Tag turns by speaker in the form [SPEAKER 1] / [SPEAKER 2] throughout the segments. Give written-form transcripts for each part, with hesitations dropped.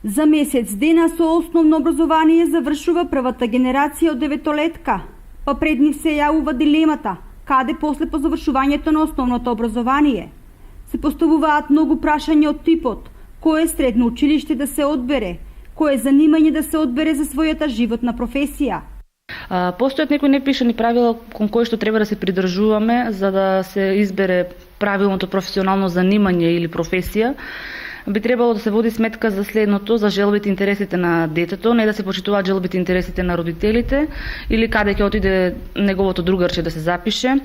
[SPEAKER 1] За месец дена со основно образование завршува првата генерација од деветолетка, па пред нив се јавува дилемата каде после по завршувањето на основното образование. Се поставуваат многу прашања од типот кое средно училиште да се одбере, кое занимање да се одбере за својата животна професија.
[SPEAKER 2] Постојат некои непишани правила кон кои што треба да се придржуваме за да се избере правилното професионално занимање или професија. Би требало да се води сметка за следното, за желбите и интересите на детето, не да се почитуваат желбите и интересите на родителите или каде ќе отиде неговото другарче да се запише,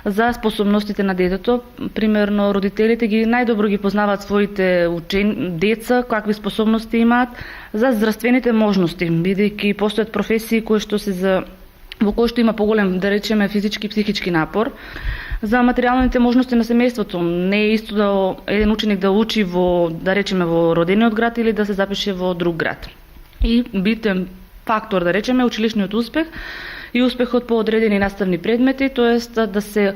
[SPEAKER 2] за способностите на детето. Примерно, родителите најдобро ги познаваат своите деца, какви способности имаат, за здравствените можности, бидејќи постојат професии во кои што има поголем, да речеме, физички и психички напор. За материјалните можности на семејството не е исто да еден ученик да учи во, да речеме, во родениот град или да се запише во друг град. И битен фактор, да речеме, училишниот успех и успехот по одредени наставни предмети, тоест да се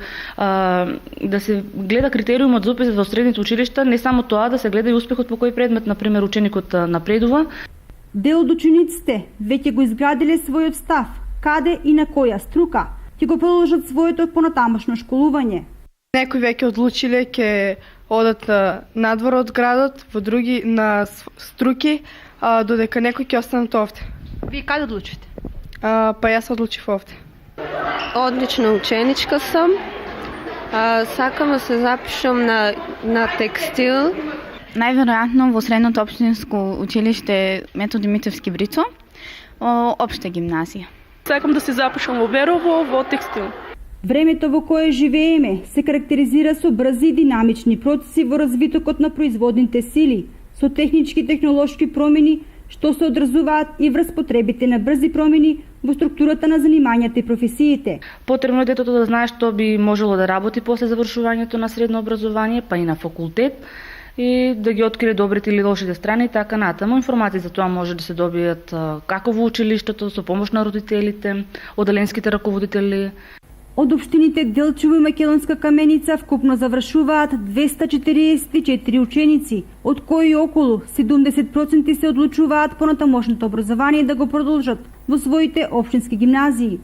[SPEAKER 2] гледа критериумот за упис во средните училишта, не само тоа, да се гледа и успехот по кој предмет, например, ученикот напредува.
[SPEAKER 1] Дел од учениците веќе го изградиле својот став, каде и на која струка ќе го продолжат своето понатамошно школување.
[SPEAKER 3] Некои веќе одлучиле ќе одат надвор од градот, во други на струки, додека некои ќе останат овде.
[SPEAKER 4] Вие каде одлучите?
[SPEAKER 3] Па јас одлучив овде.
[SPEAKER 5] Одлична ученичка сам. Сакам да се запишам на текстил.
[SPEAKER 6] Најверојатно во средното општинско училиште Методи Митевски Брицо, општа гимназија.
[SPEAKER 3] Сакам да се запишам во Верово, во текстил.
[SPEAKER 1] Времето во кое живееме се карактеризира со брзи и динамични процеси во развитокот на производните сили, со технички и технолошки промени, што се одразуваат и врз потребите на брзи промени во структурата на занимањата и професиите.
[SPEAKER 2] Потребно е детето да знае што би можело да работи после завршувањето на средно образование, па и на факултет, и да ги открие добрите или лошите страни и така натаму. Информации за тоа може да се добијат како во училиштето, со помош на родителите, оделенските раководители.
[SPEAKER 1] Од општините Делчево и Македонска Каменица вкупно завршуваат 244 ученици, од кои околу 70% се одлучуваат понатамошното образование да го продолжат во своите општински гимназии.